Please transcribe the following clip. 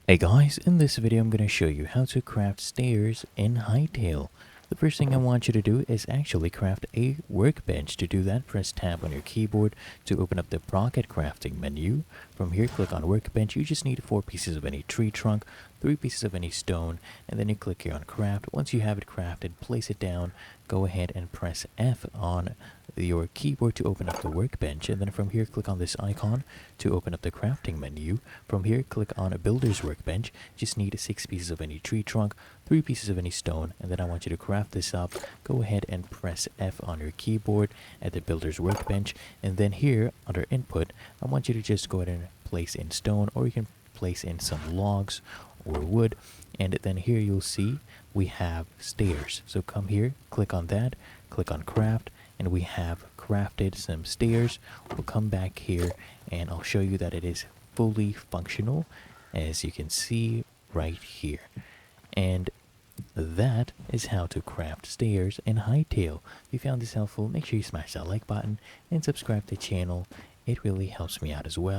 Hey guys, in this video I'm going to show you how to craft stairs in Hytale. The first thing I want you to do is actually craft a workbench. To do that, press tab on your keyboard to open up the Rocket Crafting menu. From here, click on Workbench. You just need 4 pieces of any tree trunk, 3 pieces of any stone, and then you click here on Craft. Once you have it crafted, place it down. Go ahead and press F on your keyboard to open up the workbench, and then from here click on this icon to open up the crafting menu. From here click on a builder's workbench. Just need 6 pieces of any tree trunk, 3 pieces of any stone, and then I want you to craft this up. Go ahead and press F on your keyboard at the builder's workbench, and then here under input I want you to just go ahead and place in stone, or you can place in some logs or wood, and then here you'll see we have stairs. So come here, click on that, click on craft, and we have crafted some stairs. We'll come back here and I'll show you that it is fully functional, as you can see right here. And that is how to craft stairs in Hytale. If you found this helpful, make sure you smash that like button and subscribe to the channel. It really helps me out as well.